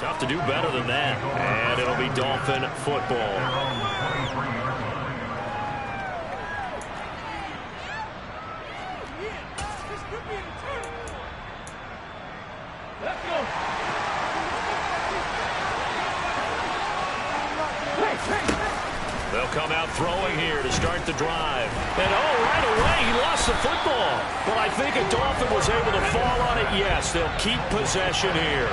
Tough to do better than that. And it'll be Dolphin football. They'll come out throwing here to start the drive. And right away, he lost the football. But I think a Dolphin was able to fall on it. Yes, they'll keep possession here.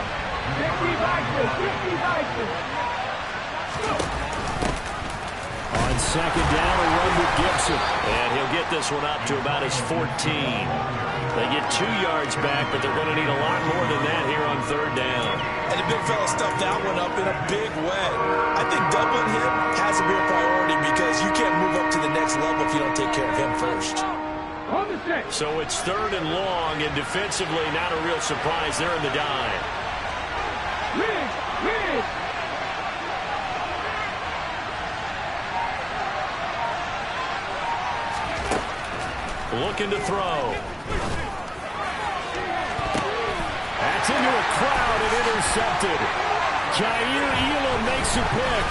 On second down, a run with Gibson. And he'll get this one up to about his 14. They get 2 yards back, but they're going to need a lot more than that here on third down. And the big fella stuffed that one up in a big way. I think doubling him has to be a priority because you can't move up to the next level if you don't take care of him first. So it's third and long, and defensively not a real surprise. They're in the dime. Looking to throw. That's into a crowd and intercepted. Jair Elam makes a pick.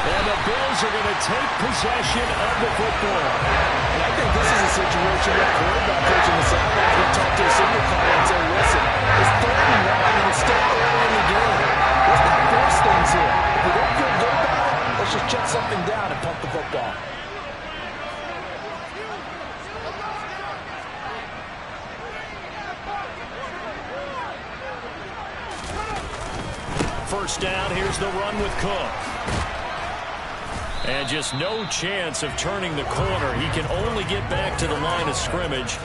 And the Bills are going to take possession of the football. And I think this is a situation where the quarterback coach in the sideline is going to talk to a signal caller and say, listen, it's third and long and it's still early in the game. Let's not force things here. If we don't feel good about it, let's just check something down and pump the football. First down, here's the run with Cook. And just no chance of turning the corner. He can only get back to the line of scrimmage.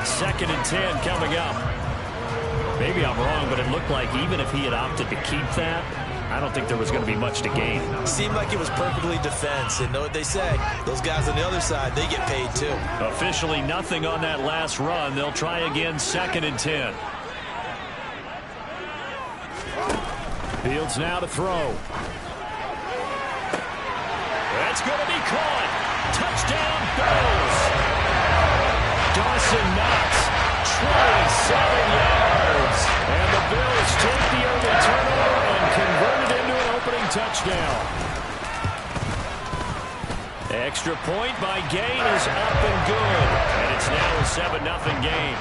2nd and 10 coming up. Maybe I'm wrong, but it looked like even if he had opted to keep that, I don't think there was going to be much to gain. Seemed like it was perfectly defense. And know what they say, those guys on the other side, they get paid too. Officially nothing on that last run. They'll try again 2nd and 10. Fields now to throw. That's going to be caught. Touchdown, Bills. Dawson Knox, 27 yards. And the Bills take the early turnover and convert it into an opening touchdown. Extra point by Gain is up and good. And it's now a 7-0 game.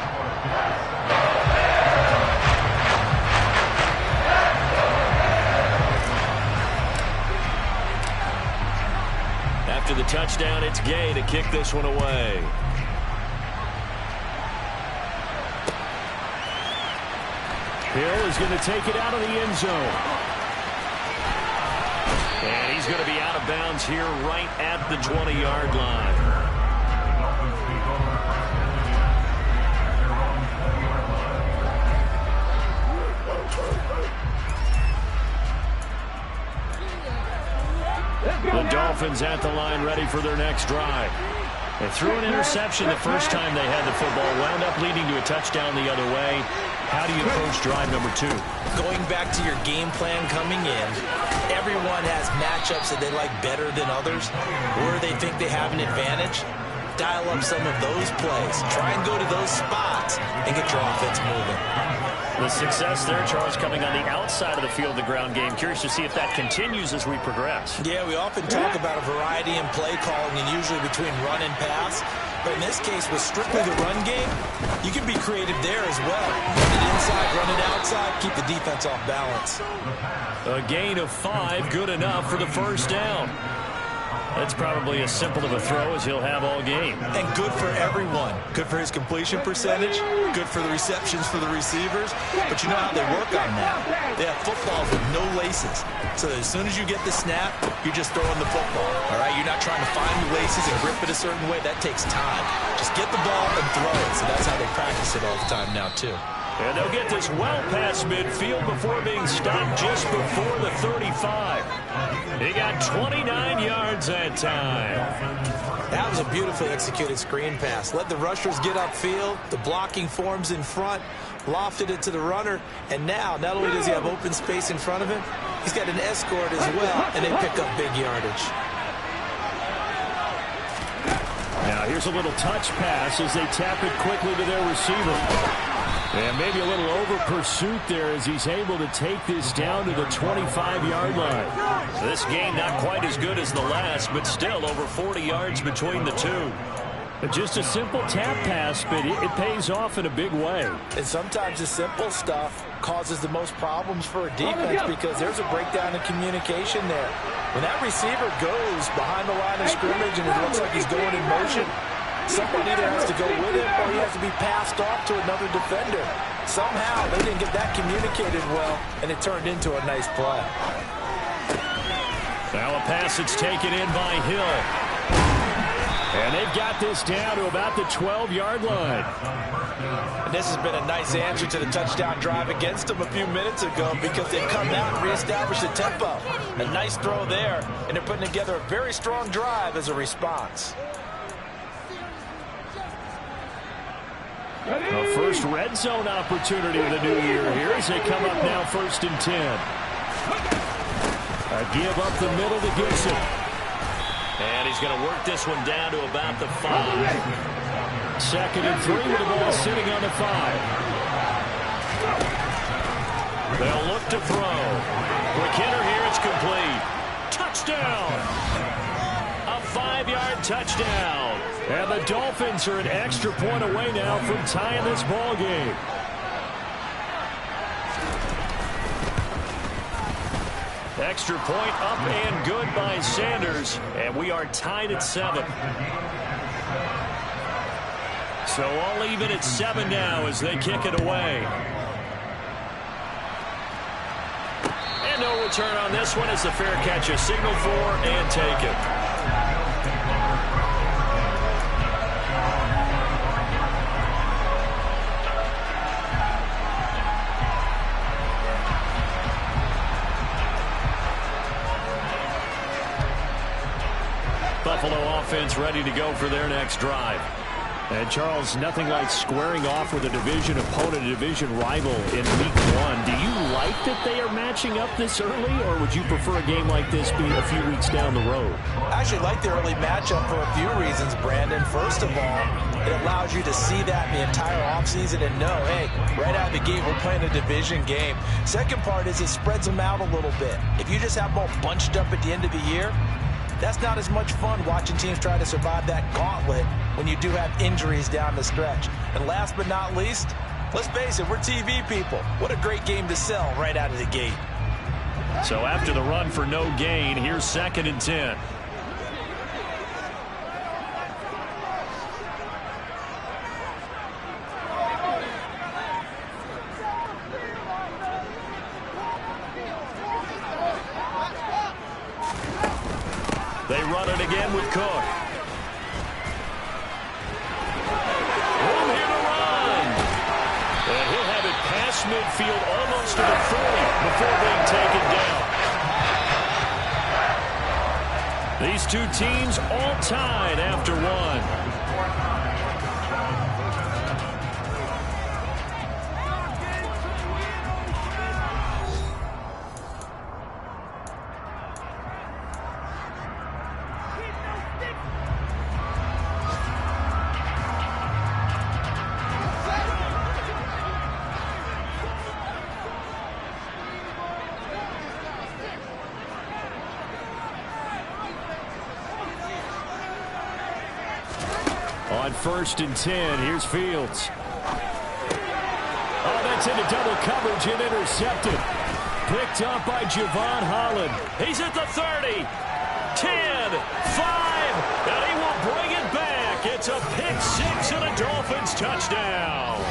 After the touchdown, it's Gay to kick this one away. Hill is going to take it out of the end zone. And he's going to be out of bounds here right at the 20-yard line. The Dolphins at the line ready for their next drive. They threw an interception the first time they had the football, wound up leading to a touchdown the other way. How do you approach drive number 2? Going back to your game plan coming in, everyone has matchups that they like better than others, where they think they have an advantage. Dial up some of those plays. Try and go to those spots and get your offense moving. The success there, Charles, coming on the outside of the field, the ground game. Curious to see if that continues as we progress. Yeah, we often talk about a variety in play calling and usually between run and pass. But in this case, with strictly the run game, you can be creative there as well. Run it inside, run it outside, keep the defense off balance. A gain of 5, good enough for the first down. That's probably as simple of a throw as he'll have all game. And good for everyone. Good for his completion percentage. Good for the receptions for the receivers. But you know how they work on that. They have footballs with no laces. So as soon as you get the snap, you're just throwing the football. All right? You're not trying to find the laces and grip it a certain way. That takes time. Just get the ball and throw it. So that's how they practice it all the time now, too. And they'll get this well past midfield before being stopped just before the 35. He got 29 yards that time. That was a beautifully executed screen pass. Let the rushers get upfield. The blocking forms in front. Lofted it to the runner. And now, not only does he have open space in front of him, he's got an escort as well, and they pick up big yardage. Now here's Here's a little touch pass as they tap it quickly to their receiver. And maybe a little over pursuit there as he's able to take this down to the 25-yard line. This game not quite as good as the last, but still over 40 yards between the two. Just a simple tap pass, but it pays off in a big way. And sometimes the simple stuff causes the most problems for a defense because there's a breakdown in communication there. When that receiver goes behind the line of scrimmage and it looks like he's going in motion, someone either has to go with him or he has to be passed off to another defender. Somehow they didn't get that communicated well, and it turned into a nice play. Now a pass that's taken in by Hill. And they've got this down to about the 12-yard line. And this has been a nice answer to the touchdown drive against them a few minutes ago because they've come out and reestablished the tempo. A nice throw there, and they're putting together a very strong drive as a response. A first red zone opportunity of the new year here as they come up now 1st and 10. A give up the middle to Gibson. And he's going to work this one down to about the 5. 2nd and 3 with the ball sitting on the 5. They'll look to throw. Quick hitter here, it's complete. Touchdown! A 5-yard touchdown. And the Dolphins are an extra point away now from tying this ball game. Extra point up and good by Sanders, and we are tied at 7. So all even at 7 now as they kick it away. And no return on this one as the fair catch is signaled for and taken. Buffalo offense ready to go for their next drive. And Charles, nothing like squaring off with a division opponent, a division rival in week 1. Do you like that they are matching up this early, or would you prefer a game like this be a few weeks down the road? I actually like the early matchup for a few reasons, Brandon. First of all, it allows you to see that in the entire offseason and know, hey, right out of the gate, we're playing a division game. Second part is it spreads them out a little bit. If you just have them all bunched up at the end of the year, that's not as much fun watching teams try to survive that gauntlet when you do have injuries down the stretch. And last but not least, let's face it, we're TV people. What a great game to sell right out of the gate. So after the run for no gain, here's 2nd and 10. They run it again with Cook. Room here to run. And he'll have it past midfield almost to the 40 before being taken down. These two teams all tied after 1. On 1st and 10, here's Fields. Oh, that's into double coverage and intercepted. Picked up by Javon Holland. He's at the 30, 10, 5, and he will bring it back. It's a pick 6 and a Dolphins touchdown.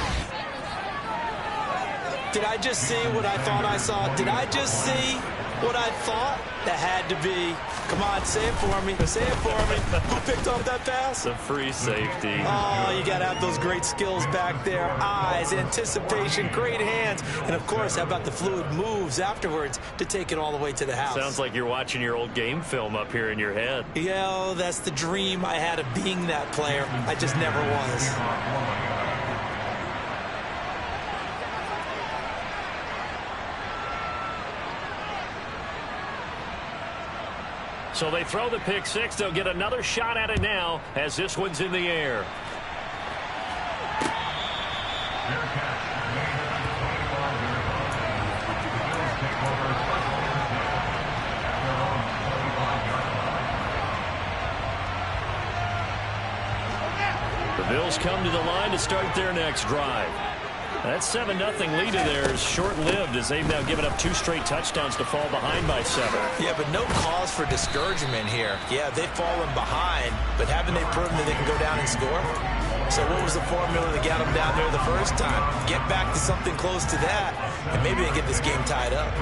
Did I just see what I thought I saw? Did I just see what I thought? That had to be. Come on, say it for me. Say it for me. Who picked up that pass? The free safety. Oh, you got to have those great skills back there. Eyes, anticipation, great hands. And, of course, how about the fluid moves afterwards to take it all the way to the house? Sounds like you're watching your old game film up here in your head. Yeah, that's the dream I had of being that player. I just never was. So they throw the pick six. They'll get another shot at it now as this one's in the air. The Bills come to the line to start their next drive. That 7-0 lead of theirs short-lived as they've now given up 2 straight touchdowns to fall behind by 7. Yeah, but no cause for discouragement here. Yeah, they've fallen behind, but haven't they proven that they can go down and score? So what was the formula that got them down there the first time? Get back to something close to that, and maybe they get this game tied up.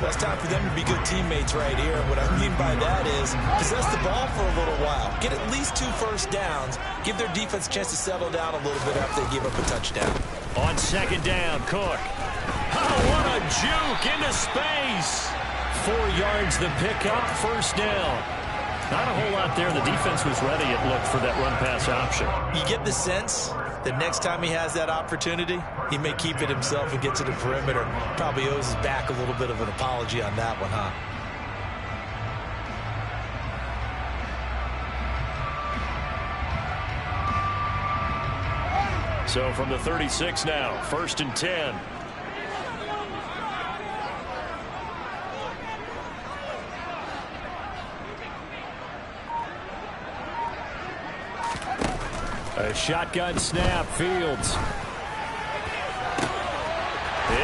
Well, it's time for them to be good teammates right here. And what I mean by that is possess the ball for a little while. Get at least 2 first downs. Give their defense a chance to settle down a little bit after they give up a touchdown. On second down, Cook. Oh, what a juke into space. 4 yards the pickup, first down. Not a whole lot there. The defense was ready, it looked, for that run-pass option. You get the sense that next time he has that opportunity, he may keep it himself and get to the perimeter. Probably owes his back a little bit of an apology on that one, huh? So from the 36 now, 1st and 10. A shotgun snap, Fields.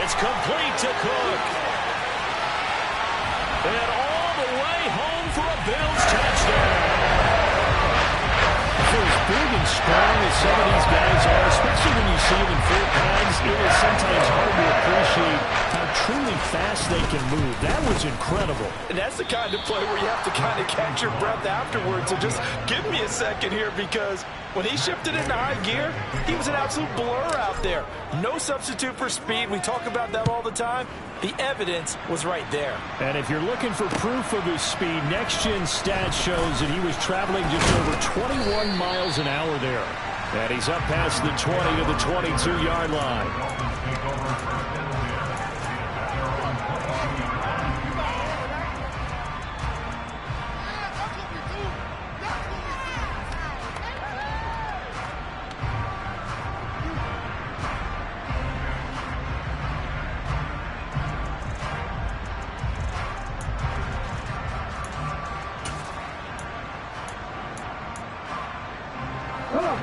It's complete to Cook. And all the way home for a Bills touchdown. For as big and strong as some of these guys are, especially when you see them in full pads, it is sometimes hard to appreciate how truly fast they can move. That was incredible. And that's the kind of play where you have to kind of catch your breath afterwards. So just give me a second here, because when he shifted into high gear, he was an absolute blur out there. No substitute for speed. We talk about that all the time. The evidence was right there. And if you're looking for proof of his speed, Next Gen Stats shows that he was traveling just over 21 miles an hour there. And he's up past the 20 to the 22-yard line.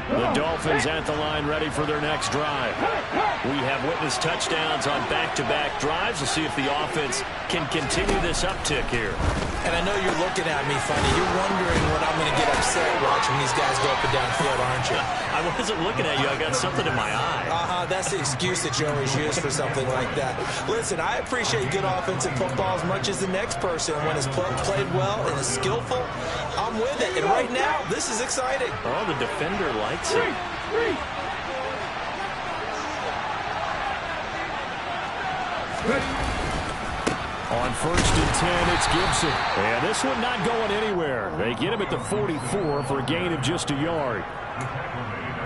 The Dolphins at the line, ready for their next drive. We have witnessed touchdowns on back-to-back drives. We'll see if the offense can continue this uptick here. And I know you're looking at me funny. You're wondering when I'm going to get upset watching these guys go up and down the field, aren't you? I wasn't looking at you. I got something in my eye. That's the excuse that you always use for something like that. Listen, I appreciate good offensive football as much as the next person. When it's played well and is skillful, I'm with it. And right now, this is exciting. Oh, the defender likes it. On 1st and 10, it's Gibson. And this one not going anywhere. They get him at the 44 for a gain of just a yard.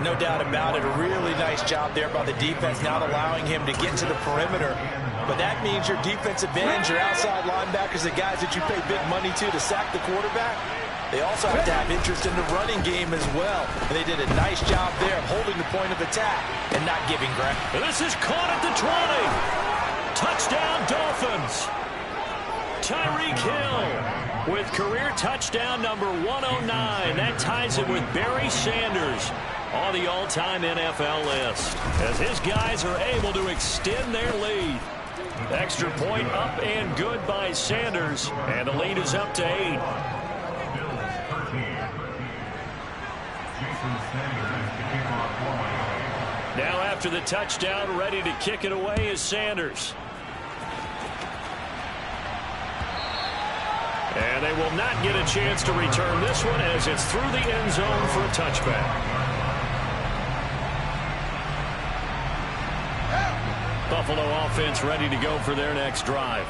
No doubt about it. A really nice job there by the defense, not allowing him to get to the perimeter. But that means your defensive ends, your outside linebackers, the guys that you pay big money to sack the quarterback, they also have to have interest in the running game as well. And they did a nice job there of holding the point of attack and not giving ground. This is caught at the 20. Touchdown, Dolphins. Tyreek Hill with career touchdown number 109. That ties it with Barry Sanders on the all-time NFL list, as his guys are able to extend their lead. Extra point up and good by Sanders, and the lead is up to 8. Now after the touchdown, ready to kick it away is Sanders. And they will not get a chance to return this one as it's through the end zone for a touchback. Buffalo offense ready to go for their next drive.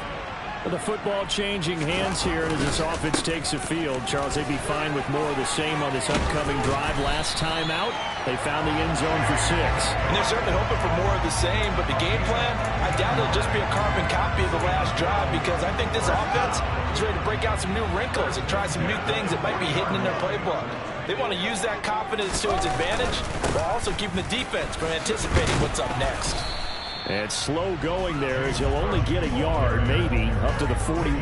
The football changing hands here as this offense takes the field. Charles, they'd be fine with more of the same on this upcoming drive. Last time out, they found the end zone for 6. And they're certainly hoping for more of the same, but the game plan, I doubt it'll just be a carbon copy of the last drive, because I think this offense is ready to break out some new wrinkles and try some new things that might be hidden in their playbook. They want to use that confidence to its advantage while also keeping the defense from anticipating what's up next. And slow going there as he'll only get a yard, maybe, up to the 41.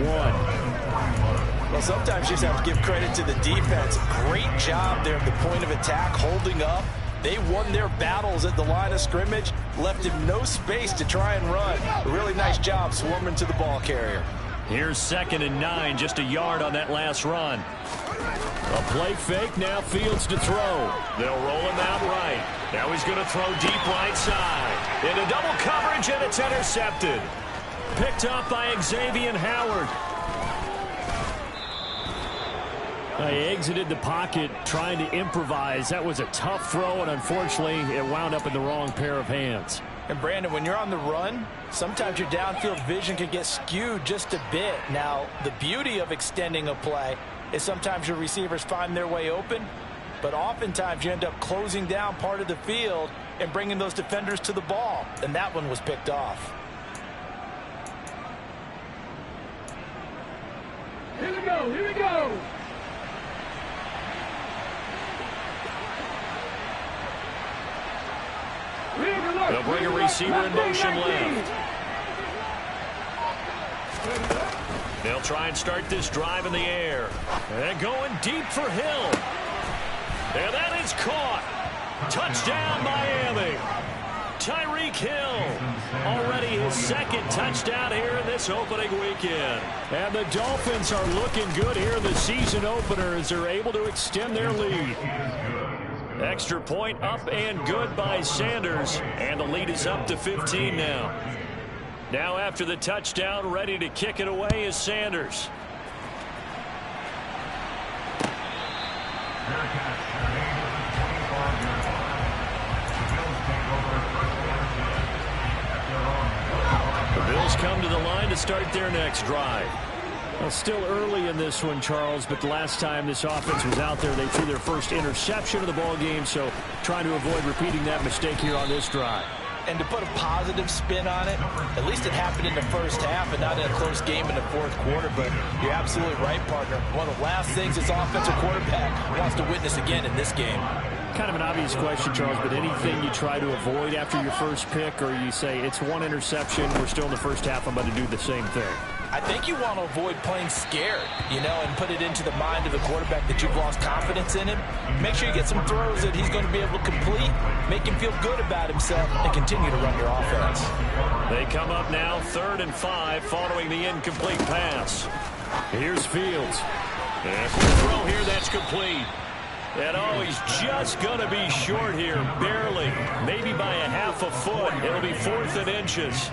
Well, sometimes you just have to give credit to the defense. Great job there at the point of attack, holding up. They won their battles at the line of scrimmage, left him no space to try and run. A really nice job swarming to the ball carrier. Here's 2nd and 9, just a yard on that last run. A play fake, now Fields to throw. They'll roll him out right. Now he's going to throw deep right side. Into double coverage, and it's intercepted. Picked up by Xavier Howard. He exited the pocket trying to improvise. That was a tough throw, and unfortunately, it wound up in the wrong pair of hands. And Brandon, when you're on the run, sometimes your downfield vision can get skewed just a bit. Now, the beauty of extending a play is sometimes your receivers find their way open, but oftentimes you end up closing down part of the field and bringing those defenders to the ball, and that one was picked off. Here we go, here we go! They'll bring a receiver in motion left. They'll try and start this drive in the air. And going deep for Hill. And that is caught. Touchdown, Miami. Tyreek Hill. Already his 2nd touchdown here in this opening weekend. And the Dolphins are looking good here in the season opener as they're able to extend their lead. Extra point up and good by Sanders. And the lead is up to 15 now. Now after the touchdown, ready to kick it away is Sanders. The Bills come to the line to start their next drive. Well, still early in this one, Charles, but the last time this offense was out there, they threw their first interception of the ball game, so trying to avoid repeating that mistake here on this drive. And to put a positive spin on it, at least it happened in the first half and not in a close game in the 4th quarter. But you're absolutely right, partner. One of the last things this offensive quarterback wants to witness again in this game. Kind of an obvious question, Charles, but anything you try to avoid after your first pick, or you say it's one interception, we're still in the first half, I'm going to do the same thing? I think you want to avoid playing scared, and put it into the mind of the quarterback that you've lost confidence in him. Make sure you get some throws that he's going to be able to complete, make him feel good about himself, and continue to run your offense. They come up now 3rd and 5 following the incomplete pass. Here's Fields. And a quick throw here that's complete. And he's just going to be short here, barely, maybe by a half a foot. It'll be 4th and inches.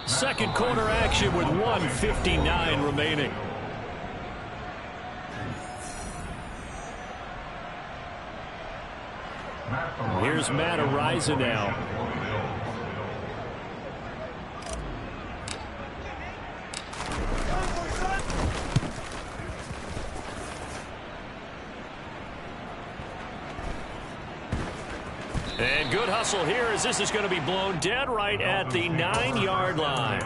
Second quarter action with 1:59 remaining. Here's Matt Araiza now. And good hustle here as this is going to be blown dead right at the 9-yard line.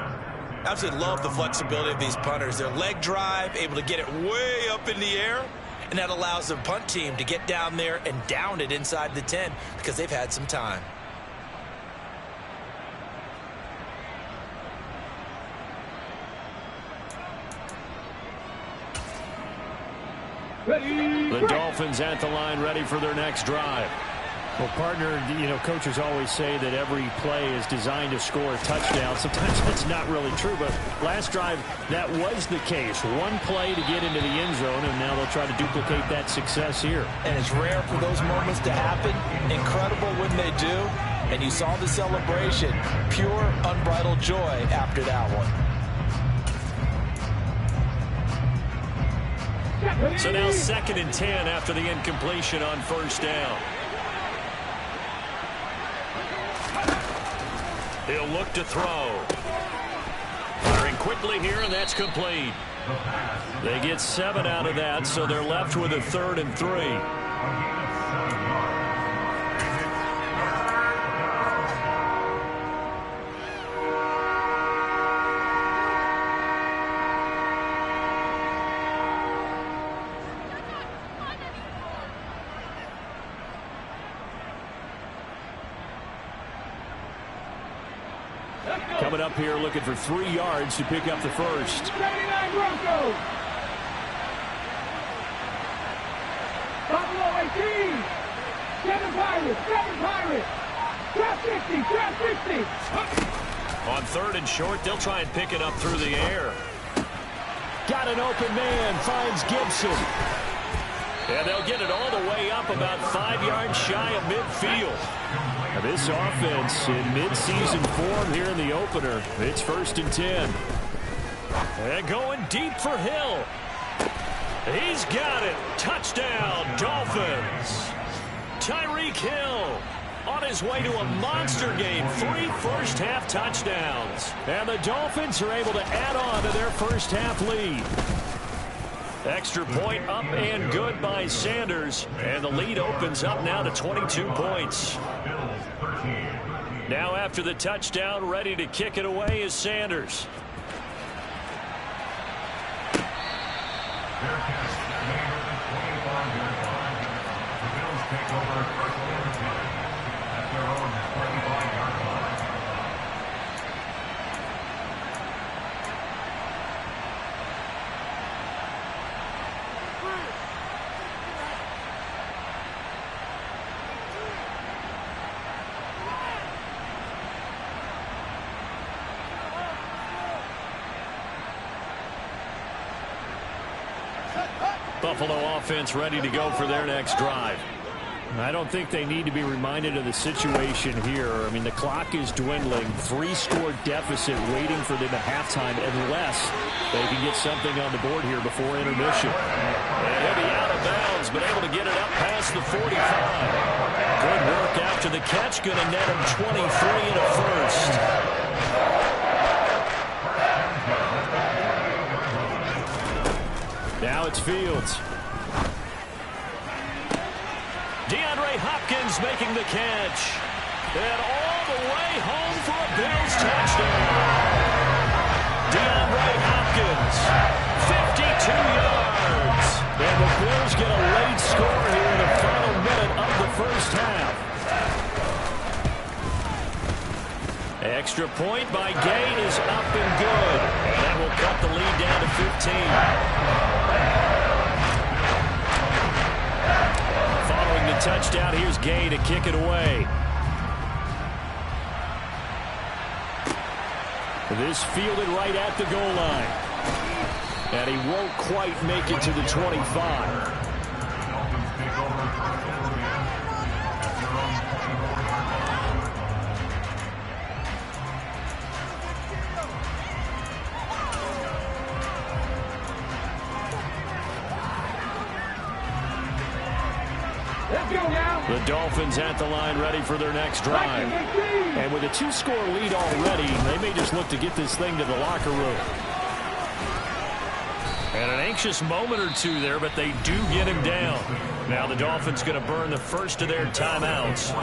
Absolutely love the flexibility of these punters. Their leg drive, able to get it way up in the air, and that allows the punt team to get down there and down it inside the 10 because they've had some time. The Dolphins at the line ready for their next drive. Well, partner, coaches always say that every play is designed to score a touchdown. Sometimes that's not really true, but last drive, that was the case. One play to get into the end zone, and now they'll try to duplicate that success here. And it's rare for those moments to happen. Incredible when they do. And you saw the celebration. Pure, unbridled joy after that one. So now 2nd and 10 after the incompletion on first down. He'll look to throw. Firing quickly here, and that's complete. They get 7 out of that, so they're left with a 3rd and 3. Coming up here looking for 3 yards to pick up the first. 79 Broncos. Buffalo 18. 7 Pirates. 7 Pirates. Trap 60. Trap 60. On 3rd and short, they'll try and pick it up through the air. Got an open man. Finds Gibson. And they'll get it all the way up about 5 yards shy of midfield. Now this offense in midseason form here in the opener. It's 1st and 10. And going deep for Hill. He's got it. Touchdown, Dolphins. Tyreek Hill on his way to a monster game. 3 first-half touchdowns. And the Dolphins are able to add on to their first-half lead. Extra point up and good by Sanders. And the lead opens up now to 22 points. Now after the touchdown, ready to kick it away is Sanders. Buffalo offense ready to go for their next drive. I don't think they need to be reminded of the situation here. I mean, the clock is dwindling. 3-score deficit waiting for them at halftime unless they can get something on the board here before intermission. And he'll be out of bounds, but able to get it up past the 45. Good work after the catch. Going to net him 23 and a first. Now it's Fields. DeAndre Hopkins making the catch. And all the way home for a Bills touchdown. DeAndre Hopkins, 52 yards. And the Bills get a late score here in the final minute of the first half. Extra point by Gay is up and good. And that will cut the lead down to 15. Following the touchdown, here's Gay to kick it away. This fielded right at the goal line. And he won't quite make it to the 25. The Dolphins at the line ready for their next drive. And with a 2-score lead already, they may just look to get this thing to the locker room. And an anxious moment or two there, but they do get him down. Now the Dolphins going to burn the first of their timeouts,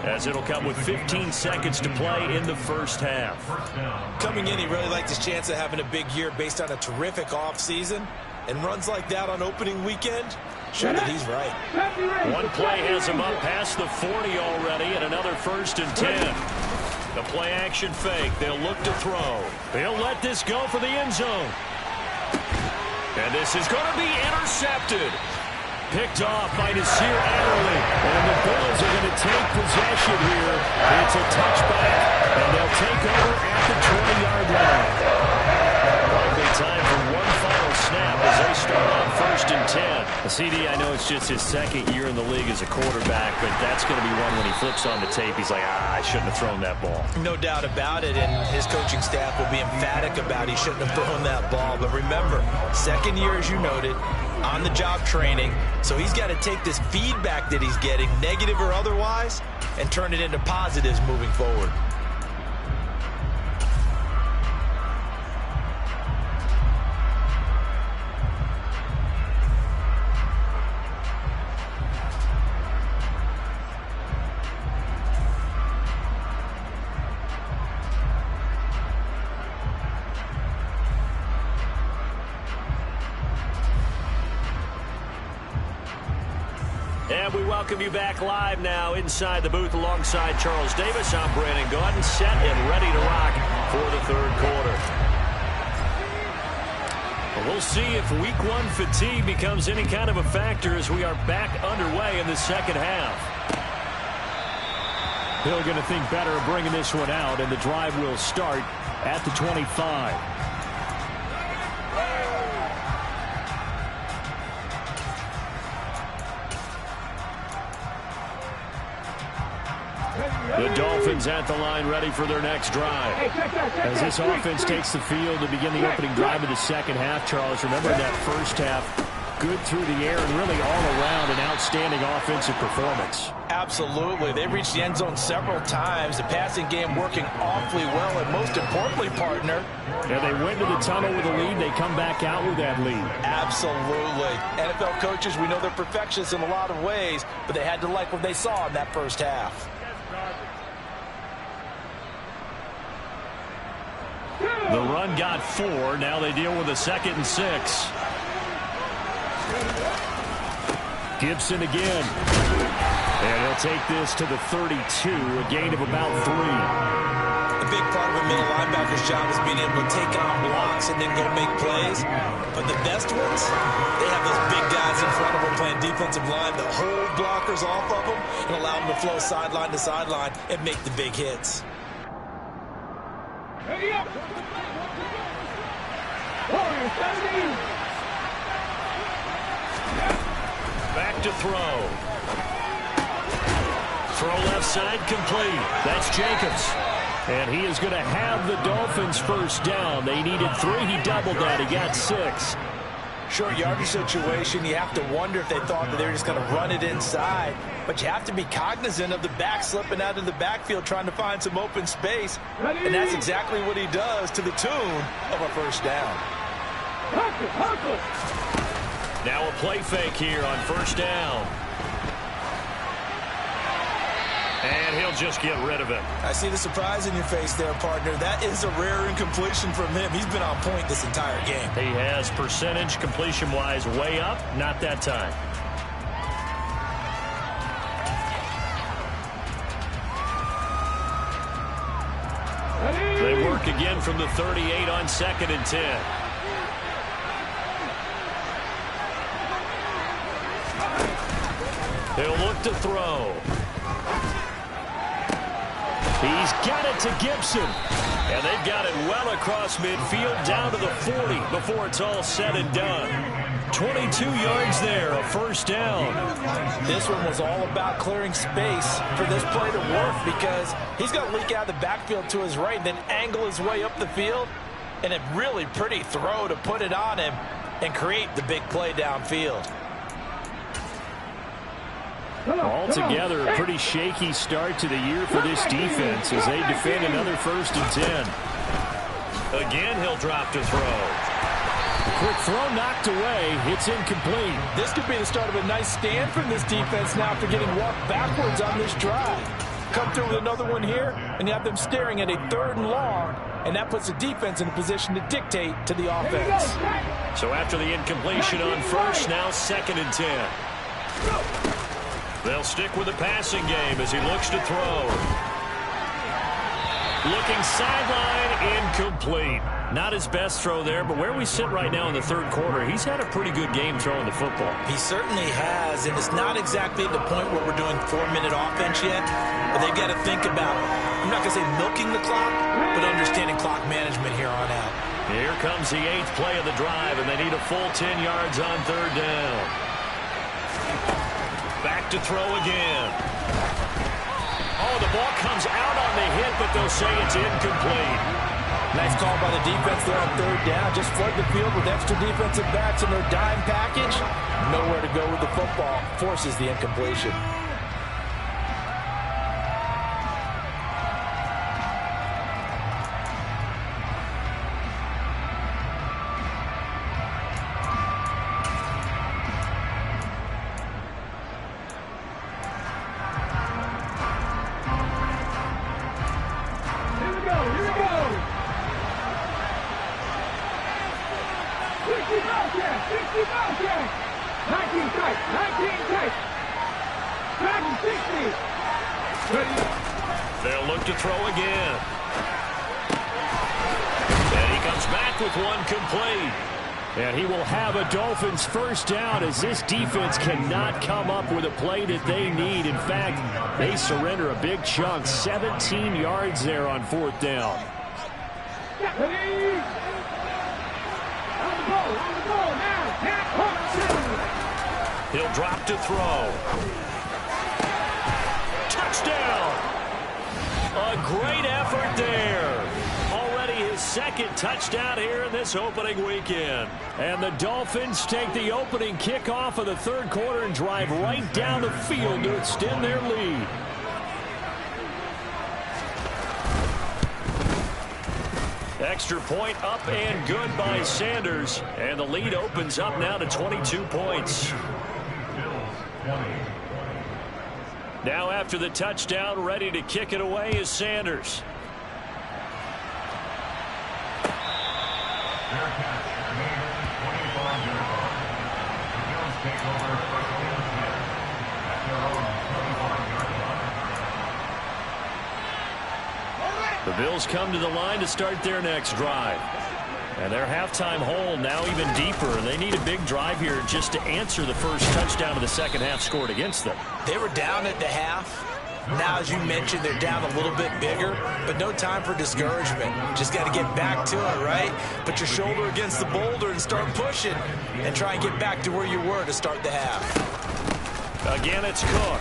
as it'll come with 15 seconds to play in the first half. Coming in, he really liked his chance of having a big year based on a terrific offseason. And runs like that on opening weekend, show that he's right. One play has him up past the 40 already, and another 1st and 10. The play action fake. They'll look to throw. They'll let this go for the end zone. And this is going to be intercepted. Picked off by Nasir Adderley. And the Bills are going to take possession here. It's a touchback, and they'll take over at the 20-yard line. Likely time for one final snap as they start on 1st and 10. CD, I know it's just his 2nd year in the league as a quarterback, but that's going to be one when he flips on the tape. He's like, I shouldn't have thrown that ball. No doubt about it, and his coaching staff will be emphatic about he shouldn't have thrown that ball. But remember, 2nd year, as you noted, on-the-job training, so he's got to take this feedback that he's getting, negative or otherwise, and turn it into positives moving forward. And we welcome you back live now inside the booth alongside Charles Davis. I'm Brandon Gaudin, set and ready to rock for the third quarter. We'll see if week one fatigue becomes any kind of a factor as we are back underway in the second half. Hill going to think better of bringing this one out, and the drive will start at the 25. The Dolphins at the line ready for their next drive. As this offense takes the field to begin the opening drive of the second half, Charles, remember that first half, good through the air and really all around an outstanding offensive performance. Absolutely. They reached the end zone several times. The passing game working awfully well, and most importantly, partner. Yeah, they went to the tunnel with a lead. They come back out with that lead. Absolutely. NFL coaches, we know they're perfectionists in a lot of ways, but they had to like what they saw in that first half. The run got 4. Now they deal with a 2nd and 6. Gibson again. And he'll take this to the 32, a gain of about 3. A big part of a middle linebacker's job is being able to take on blocks and then go make plays. But the best ones, they have those big guys in front of them playing defensive line that hold blockers off of them and allow them to flow sideline to sideline and make the big hits. Back to throw. Throw left side complete. That's Jacobs. And he is going to have the Dolphins first down. They needed 3. He doubled that. He got 6. Short yardage situation, you have to wonder if they thought that they were just going to run it inside. But you have to be cognizant of the back slipping out of the backfield trying to find some open space. And that's exactly what he does to the tune of a first down. Now a play fake here on first down. And he'll just get rid of it. I see the surprise in your face there, partner. That is a rare incompletion from him. He's been on point this entire game. He has percentage completion-wise way up. Not that time. They work again from the 38 on 2nd and 10. He'll look to throw. He's got it to Gibson. And they've got it well across midfield down to the 40 before it's all said and done. 22 yards there, a first down. This one was all about clearing space for this play to work because he's going to leak out of the backfield to his right and then angle his way up the field. And a really pretty throw to put it on him and create the big play downfield. Altogether, a pretty shaky start to the year for this defense as they defend another 1st and 10. Again, he'll drop to throw. Quick throw knocked away. It's incomplete. This could be the start of a nice stand from this defense now after getting walked backwards on this drive. Come through with another one here, and you have them staring at a 3rd and long, and that puts the defense in a position to dictate to the offense. So after the incompletion on first, now 2nd and 10. They'll stick with the passing game as he looks to throw. Looking sideline, incomplete. Not his best throw there, but where we sit right now in the 3rd quarter, he's had a pretty good game throwing the football. He certainly has, and it's not exactly at the point where we're doing 4-minute offense yet, but they've got to think about, I'm not going to say milking the clock, but understanding clock management here on out. Here comes the 8th play of the drive, and they need a full 10 yards on 3rd down. Back to throw again. Oh, the ball comes out on the hit, but they'll say it's incomplete. Nice call by the defense there on 3rd down. Just flood the field with extra defensive backs in their dime package. Nowhere to go with the football. Forces the incompletion. They'll look to throw again. And he comes back with one complete. And he will have a Dolphins first down as this defense cannot come up with a play that they need. In fact, they surrender a big chunk, 17 yards there on fourth down. He'll drop to throw. Touchdown! A great effort there. His second touchdown here in this opening weekend. And the Dolphins take the opening kickoff of the third quarter and drive right down the field to extend their lead. Extra point up and good by Sanders. And the lead opens up now to 22 points. Now after the touchdown, ready to kick it away is Sanders. The Bills come to the line to start their next drive. And their halftime hole now even deeper. They need a big drive here just to answer the first touchdown of the second half scored against them. They were down at the half. Now, as you mentioned, they're down a little bit bigger, but no time for discouragement. Just got to get back to it, right? Put your shoulder against the boulder and start pushing and try and get back to where you were to start the half. Again, it's Cook.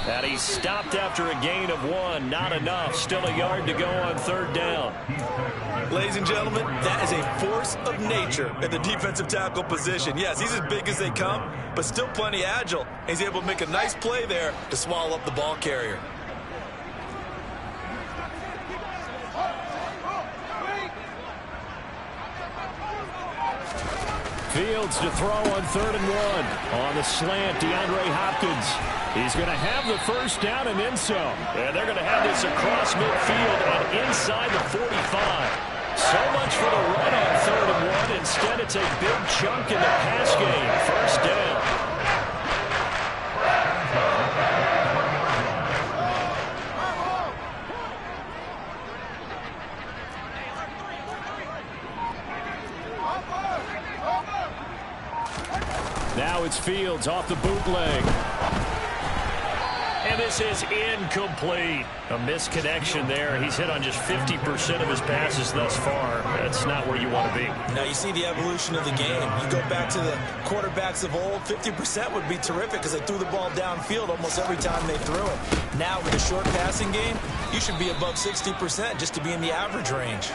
And he's stopped after a gain of one. Not enough. Still a yard to go on third down. Ladies and gentlemen, that is a force of nature at the defensive tackle position. Yes, he's as big as they come, but still plenty agile. He's able to make a nice play there to swallow up the ball carrier. Fields to throw on 3rd and 1. On the slant, DeAndre Hopkins. He's going to have the first down and then some. And they're going to have this across midfield and inside the 45. So much for the run on 3rd and 1. Instead, it's a big chunk in the pass game. First down. Now it's Fields off the bootleg. And this is incomplete. A misconnection there. He's hit on just 50% of his passes thus far. That's not where you want to be. Now you see the evolution of the game. You go back to the quarterbacks of old, 50% would be terrific because they threw the ball downfield almost every time they threw it. Now with a short passing game, you should be above 60% just to be in the average range.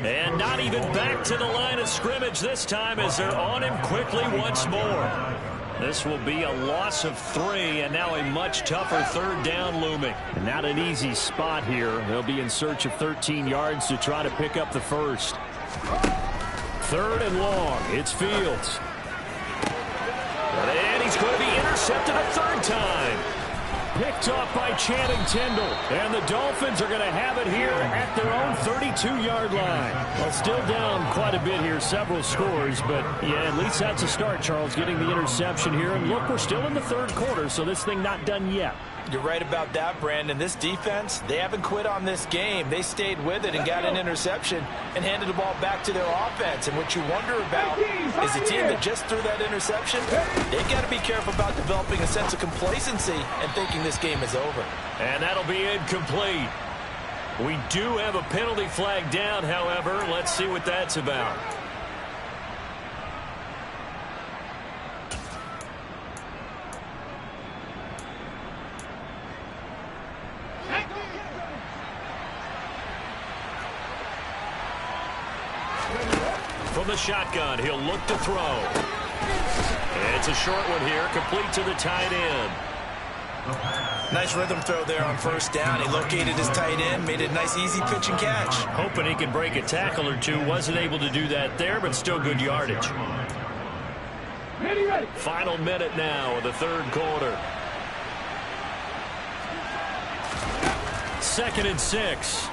And not even back to the line of scrimmage this time as they're on him quickly once more. This will be a loss of 3, and now a much tougher third down looming. And not an easy spot here. They'll be in search of 13 yards to try to pick up the first. 3rd and long. It's Fields. And he's going to be intercepted a 3rd time. Picked off by Channing Tindall. And the Dolphins are going to have it here at their own 32-yard line. Well, still down quite a bit here, several scores. But, yeah, at least that's a start, Charles, getting the interception here. And, look, we're still in the third quarter, so this thing not done yet. You're right about that, Brandon. This defense, they haven't quit on this game. They stayed with it and got an interception and handed the ball back to their offense. And what you wonder about is a team that just threw that interception, they've got to be careful about developing a sense of complacency and thinking this game is over. And that'll be incomplete. We do have a penalty flag down, however. Let's see what that's about. From the shotgun, he'll look to throw. It's a short one here, complete to the tight end. Nice rhythm throw there on first down. He located his tight end, made a nice easy pitch and catch. Hoping he can break a tackle or two. Wasn't able to do that there, but still good yardage. Ready. Final minute now of the third quarter. 2nd and 6.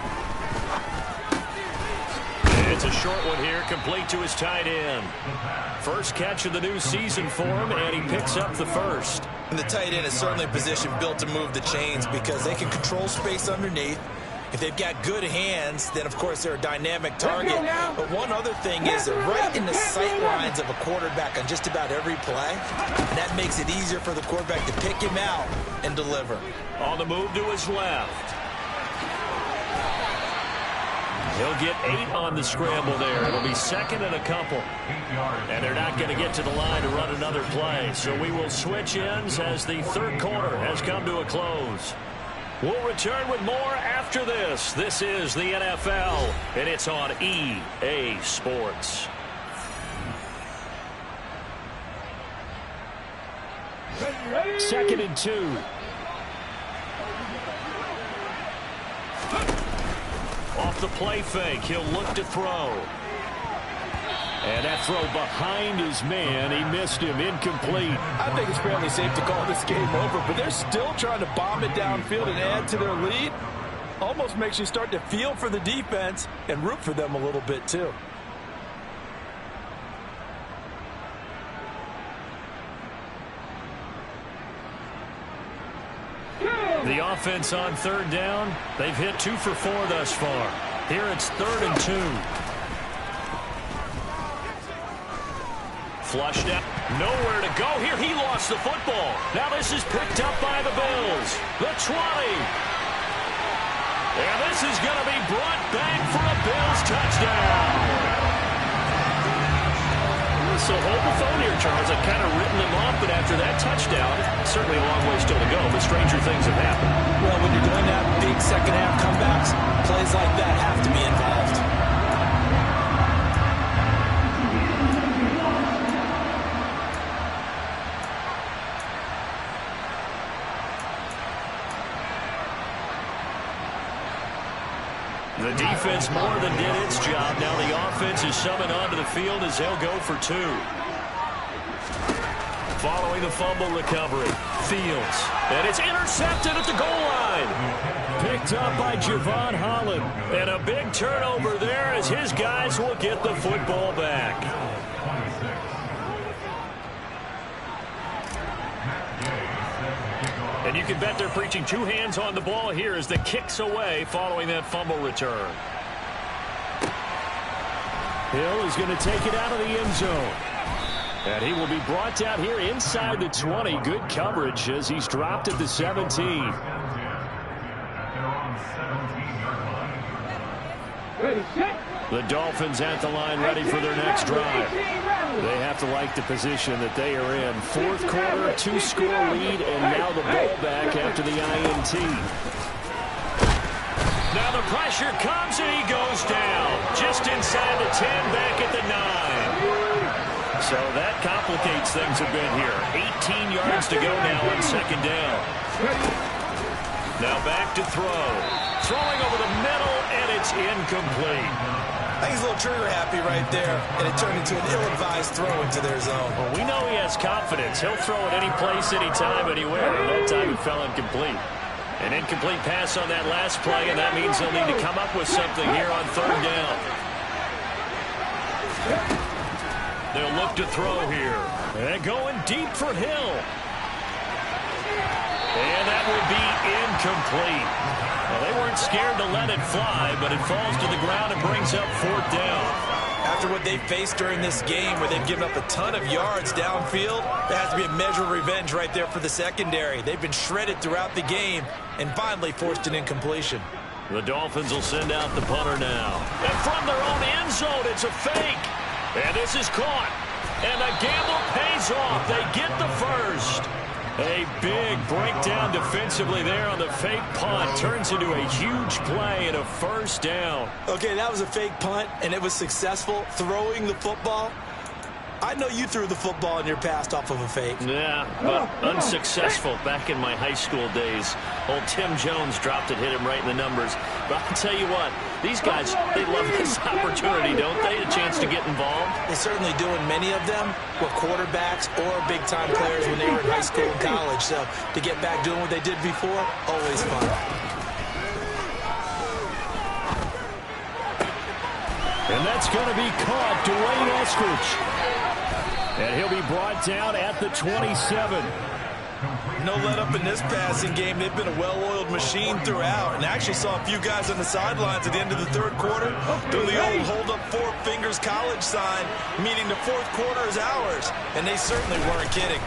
It's a short one here, complete to his tight end. First catch of the new season for him, and he picks up the first. And the tight end is certainly a position built to move the chains because they can control space underneath. If they've got good hands, then, of course, they're a dynamic target. But one other thing is they're right in the sight lines of a quarterback on just about every play. And that makes it easier for the quarterback to pick him out and deliver. On the move to his left. He'll get 8 on the scramble there. It'll be second and a couple. And they're not going to get to the line to run another play. So we will switch ends as the third quarter has come to a close. We'll return with more after this. This is the NFL, and it's on EA Sports. Second and 2. Off the play fake, he'll look to throw. And that throw behind his man, he missed him, incomplete. I think it's fairly safe to call this game over, but they're still trying to bomb it downfield and add to their lead. Almost makes you start to feel for the defense and root for them a little bit too. The offense on third down, they've hit 2 for 4 thus far. Here it's 3rd and 2. Flushed out. Nowhere to go. Here he lost the football. Now this is picked up by the Bills. The 20. And this is going to be brought back for a Bills touchdown. So hold the phone here, Charles. I've kind of written them off, but after that touchdown, certainly a long way still to go, but stranger things have happened. Well, when you're doing that big second-half comebacks, plays like that have to be involved. The defense more than did its job. Now the offense is summoned onto the field as they'll go for 2. Following the fumble recovery, Fields. And it's intercepted at the goal line. Picked up by Javon Holland. And a big turnover there as his guys will get the football back. And you can bet they're preaching 2 hands on the ball here as the kick's away following that fumble return. Hill is going to take it out of the end zone. And he will be brought down here inside the 20. Good coverage as he's dropped at the 17. The Dolphins at the line ready for their next drive. They have to like the position that they are in. 4th quarter, 2-score lead, and now the ball back after the INT. Now the pressure comes and he goes down. Just inside the 10, back at the 9. So that complicates things a bit here. 18 yards to go now on 2nd down. Now back to throw. Throwing over the middle, and it's incomplete. I think he's a little trigger happy right there, and it turned into an ill-advised throw into their zone. Well, we know he has confidence. He'll throw it any place, anytime, anywhere. And that time it fell incomplete. An incomplete pass on that last play, and that means they'll need to come up with something here on 3rd down. They'll look to throw here. And going deep for Hill. And that will be incomplete. Well, they weren't scared to let it fly, but it falls to the ground and brings up 4th down. After what they've faced during this game where they've given up a ton of yards downfield, there has to be a measure of revenge right there for the secondary. They've been shredded throughout the game and finally forced an incompletion. The Dolphins will send out the punter now. And from their own end zone, it's a fake. And this is caught. And the gamble pays off. They get the first. A big breakdown defensively there on the fake punt. Turns into a huge play and a 1st down. Okay, that was a fake punt, and it was successful throwing the football. I know you threw the football in your past off of a fake. Yeah, but unsuccessful back in my high school days. Old Tim Jones dropped it, hit him right in the numbers. But I'll tell you what, these guys, they love this opportunity, don't they? A chance to get involved. They certainly do, and many of them were quarterbacks or big-time players when they were in high school and college. So to get back doing what they did before, always fun. And that's going to be caught. Dwayne Eskridge. And he'll be brought down at the 27. No let up in this passing game. They've been a well-oiled machine throughout. And actually saw a few guys on the sidelines at the end of the third quarter doing the old hold up four fingers college sign, meaning the fourth quarter is ours. And they certainly weren't kidding.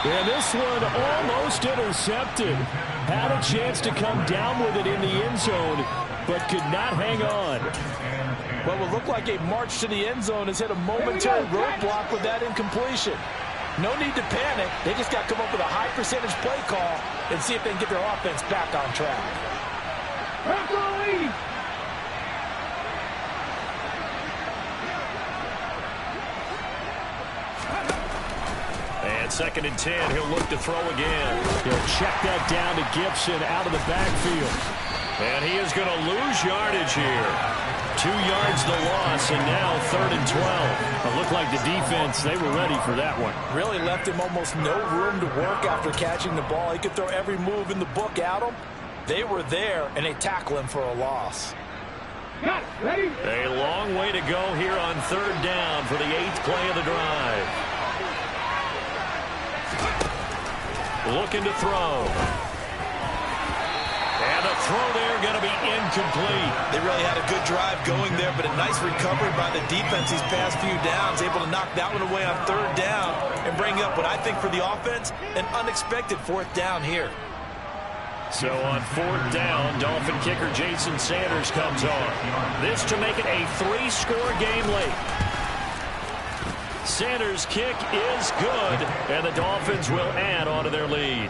And this one almost intercepted. Had a chance to come down with it in the end zone, but could not hang on. What will look like a march to the end zone has hit a momentary roadblock with that incompletion. No need to panic. They just got to come up with a high percentage play call and see if they can get their offense back on track. And 2nd and 10, he'll look to throw again. He'll check that down to Gibson out of the backfield. And he is going to lose yardage here. 2 yards the loss, and now 3rd and 12. It looked like the defense, they were ready for that one. Really left him almost no room to work after catching the ball. He could throw every move in the book at him. They were there, and they tackle him for a loss. A long way to go here on 3rd down for the 8th play of the drive. Looking to throw. And the throw there going to be incomplete. They really had a good drive going there, but a nice recovery by the defense these past few downs, able to knock that one away on 3rd down and bring up what I think for the offense, an unexpected 4th down here. So on 4th down, Dolphin kicker Jason Sanders comes on. This to make it a 3-score game late. Sanders' kick is good, and the Dolphins will add on to their lead.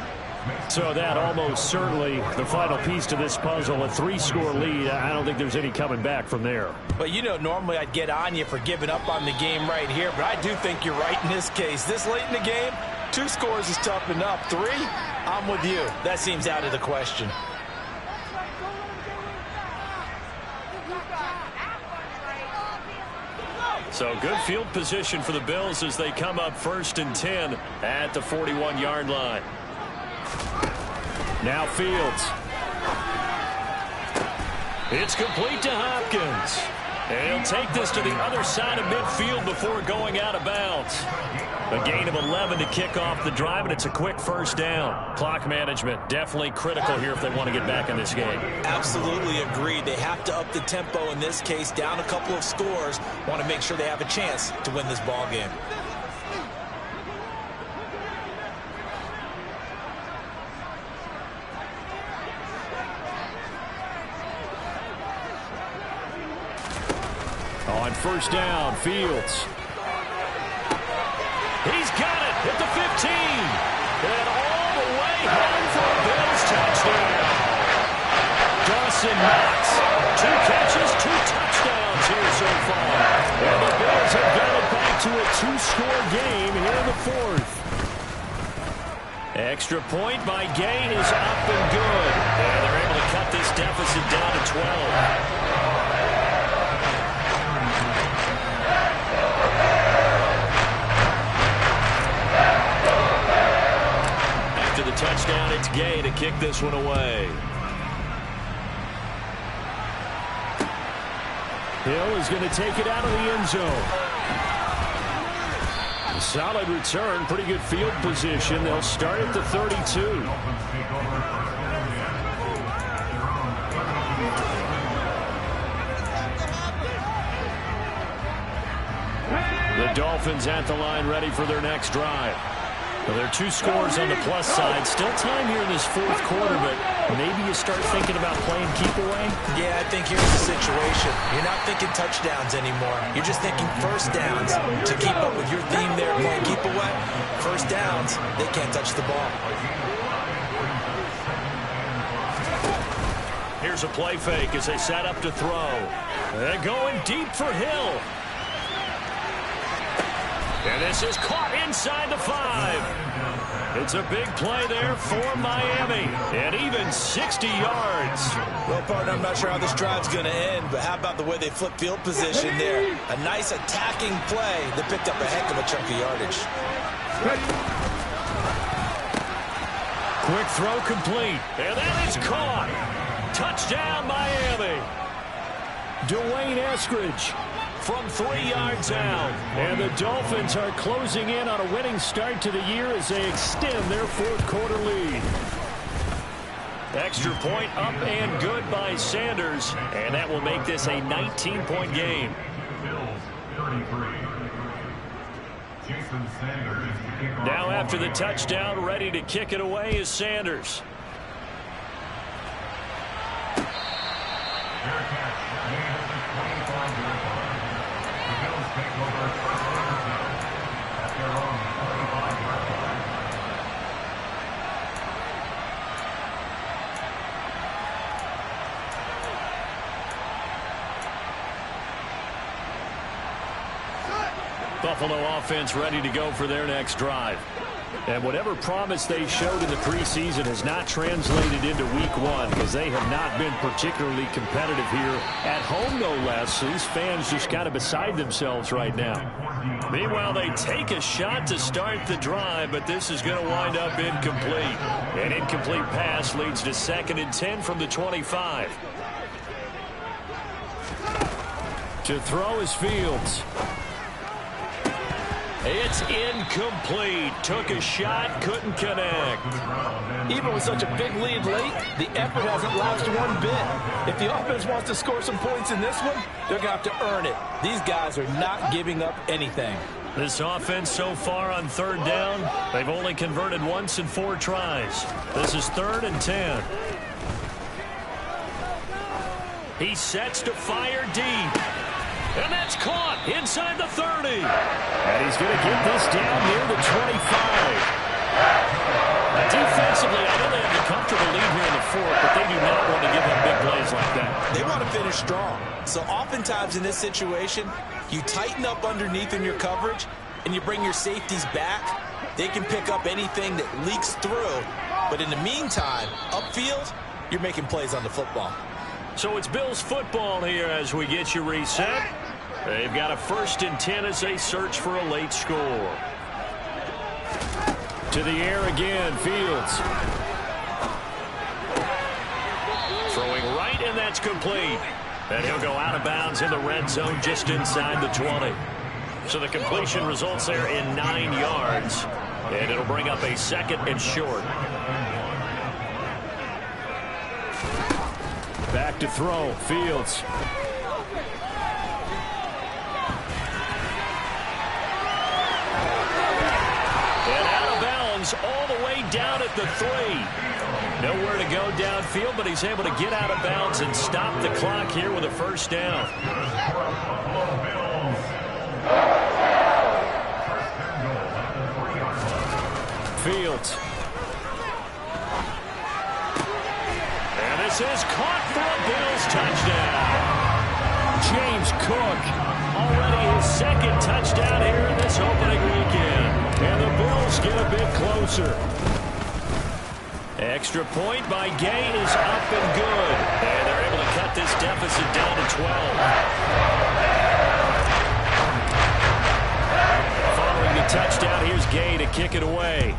So that almost certainly the final piece to this puzzle, a 3-score lead. I don't think there's any coming back from there. But you know, normally I'd get on you for giving up on the game right here, but I do think you're right in this case. This late in the game, 2 scores is tough enough. 3, I'm with you. That seems out of the question. So good field position for the Bills as they come up 1st and 10 at the 41-yard line. Now Fields. It's complete to Hopkins. And he'll take this to the other side of midfield before going out of bounds. A gain of 11 to kick off the drive, and it's a quick 1st down. Clock management definitely critical here if they want to get back in this game. Absolutely agreed. They have to up the tempo in this case, down a couple of scores. Want to make sure they have a chance to win this ball game. On 1st down, Fields. He's got it at the 15. And all the way home for a Bills touchdown. Dawson Knox. 2 catches, 2 touchdowns here so far. And the Bills have got it back to a 2-score game here in the 4th. Extra point by Gay is up and good. And they're able to cut this deficit down to 12. Touchdown, it's Gay to kick this one away. Hill is going to take it out of the end zone. Solid return, pretty good field position. They'll start at the 32. The Dolphins at the line ready for their next drive. Well, there are 2 scores on the plus side. Still time here in this 4th quarter, but maybe you start thinking about playing keep away? Yeah, I think here's the situation. You're not thinking touchdowns anymore. You're just thinking 1st downs. To keep up with your theme there, playing keep away, 1st downs, they can't touch the ball. Here's a play fake as they set up to throw. They're going deep for Hill. And this is caught inside the 5. It's a big play there for Miami. And even 60 yards. Well, partner, I'm not sure how this drive's going to end, but how about the way they flip field position there? A nice attacking play that picked up a heck of a chunk of yardage. Quick throw complete. And that is caught. Touchdown, Miami. Dwayne Eskridge. from 3 yards out. And the Dolphins are closing in on a winning start to the year as they extend their fourth-quarter lead. Extra point up and good by Sanders, and that will make this a 19-point game. Now after the touchdown, ready to kick it away is Sanders. Buffalo offense ready to go for their next drive. And whatever promise they showed in the preseason has not translated into week 1 because they have not been particularly competitive here at home, no less. So these fans just kind of beside themselves right now. Meanwhile, they take a shot to start the drive, but this is going to wind up incomplete. An incomplete pass leads to 2nd and 10 from the 25. To throw is Fields. It's incomplete. Took a shot, couldn't connect. Even with such a big lead late, the effort hasn't lapsed one bit. If the offense wants to score some points in this one, they're going to have to earn it. These guys are not giving up anything. This offense so far on 3rd down, they've only converted once in 4 tries. This is 3rd and 10. He sets to fire deep. And that's caught inside the 30. And he's going to get this down near the 25. Defensively, I know they have a comfortable lead here in the 4th, but they do not want to give up big plays like that. They want to finish strong. So oftentimes in this situation, you tighten up underneath in your coverage, and you bring your safeties back. They can pick up anything that leaks through. But in the meantime, upfield, you're making plays on the football. So it's Bills football here as we get you reset. They've got a 1st and 10 as they search for a late score. To the air again, Fields. Throwing right, and that's complete. And he'll go out of bounds in the red zone just inside the 20. So the completion results there in 9 yards. And it'll bring up a 2nd and short. Back to throw, Fields. And out of bounds all the way down at the 3. Nowhere to go downfield, but he's able to get out of bounds and stop the clock here with a 1st down. Fields. This is caught for a Bills touchdown. James Cook, already his 2nd touchdown here in this opening weekend. And the Bills get a bit closer. Extra point by Gay is up and good. And they're able to cut this deficit down to 12. Following the touchdown, here's Gay to kick it away.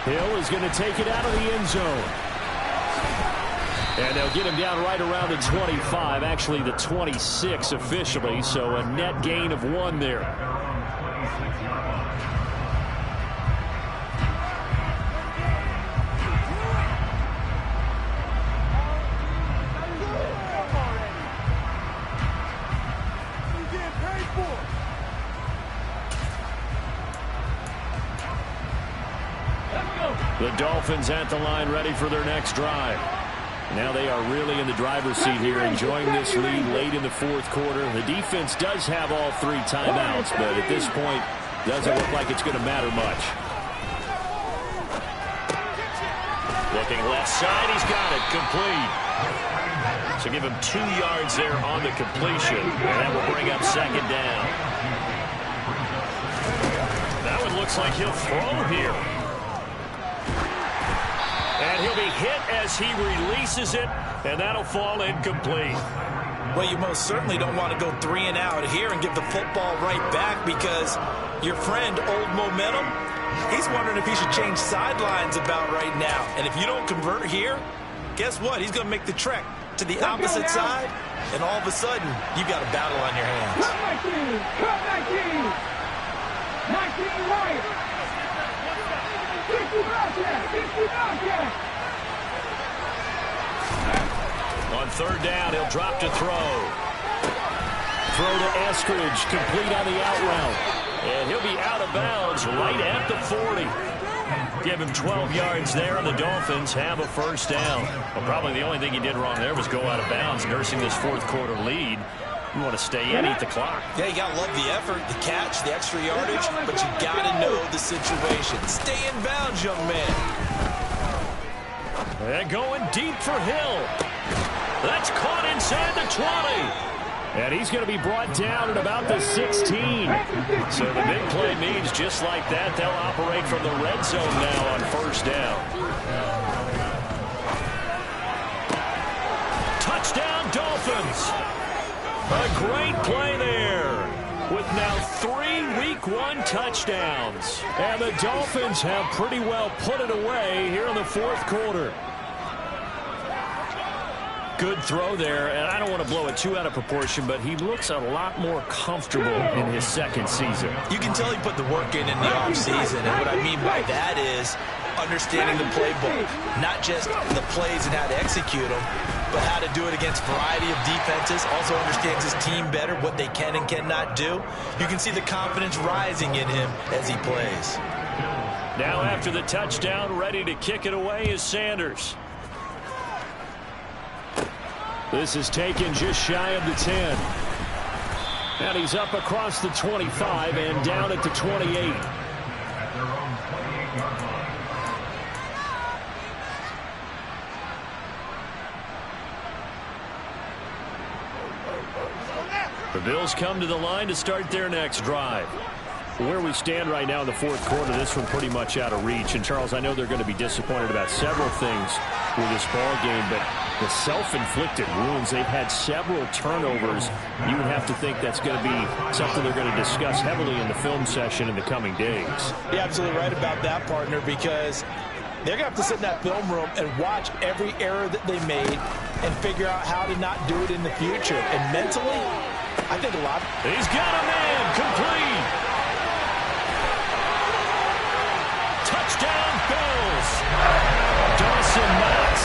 Hill is going to take it out of the end zone. And they'll get him down right around the 25, actually the 26 officially, so a net gain of 1 there. The Dolphins at the line ready for their next drive. Now they are really in the driver's seat here, enjoying this lead late in the 4th quarter. The defense does have all 3 timeouts, but at this point, doesn't look like it's going to matter much. Looking left side, he's got it, complete. So give him 2 yards there on the completion, and that will bring up 2nd down. Now it looks like he'll throw here. And he'll be hit as he releases it, and that'll fall incomplete. Well, you most certainly don't want to go 3 and out here and give the football right back because your friend, Old Momentum, he's wondering if he should change sidelines about right now. And if you don't convert here, guess what? He's going to make the trek to the opposite side, and all of a sudden, you've got a battle on your hands. Cut 19. Cut 19. 19 right. 60 Bobcat. 60 Bobcat. On third down, he'll drop to throw. Throw to Eskridge, complete on the out route. And he'll be out of bounds right at the 40. Give him 12 yards there, and the Dolphins have a first down. Well, probably the only thing he did wrong there was go out of bounds, nursing this fourth quarter lead. You want to stay in, eat the clock. Yeah, you got to love the effort, the catch, the extra yardage, but you got to know the situation. Stay in bounds, young man. And going deep for Hill. That's caught inside the 20. And he's going to be brought down at about the 16. So the big play means just like that, they'll operate from the red zone now on first down. Touchdown, Dolphins. A great play there with now 3 Week 1 touchdowns. And the Dolphins have pretty well put it away here in the fourth quarter. Good throw there, and I don't want to blow it too out of proportion, but he looks a lot more comfortable in his second season. You can tell he put the work in the offseason, and what I mean by that is understanding the playbook, not just the plays and how to execute them, but how to do it against a variety of defenses. Also understands his team better, what they can and cannot do. You can see the confidence rising in him as he plays. Now after the touchdown, ready to kick it away is Sanders. This is taken just shy of the 10. And he's up across the 25 and down at the 28. The Bills come to the line to start their next drive. Where we stand right now in the fourth quarter, this one pretty much out of reach. And, Charles, I know they're going to be disappointed about several things with this ball game, but the self-inflicted wounds, they've had several turnovers. You would have to think that's going to be something they're going to discuss heavily in the film session in the coming days. You're absolutely right about that, partner, because they're going to have to sit in that film room and watch every error that they made and figure out how to not do it in the future. And mentally, I think a lot. He's got a man complete. Touchdown, Bills. Dawson Knox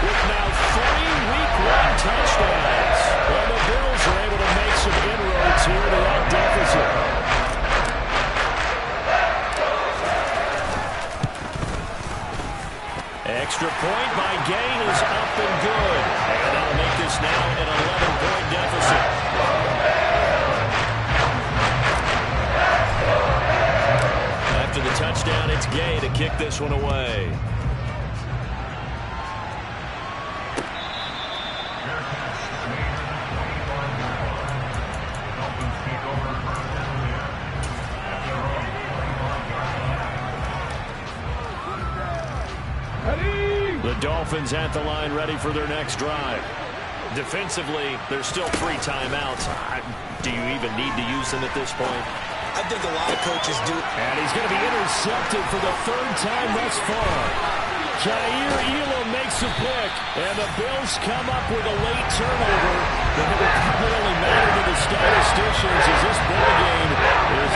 with now 3 Week 1 touchdowns. And the Bills are able to make some inroads here to that deficit. Extra point by Gain is up and good. And that'll make this now an 11-point deficit. After the touchdown, it's Gay to kick this one away. The Dolphins at the line ready for their next drive. Defensively, there's still 3 timeouts. Do you even need to use them at this point? I think a lot of coaches do. And he's going to be intercepted for the 3rd time thus far. Jair Elam makes a pick, and the Bills come up with a late turnover. But it will probably only matter to the statisticians as this ball game is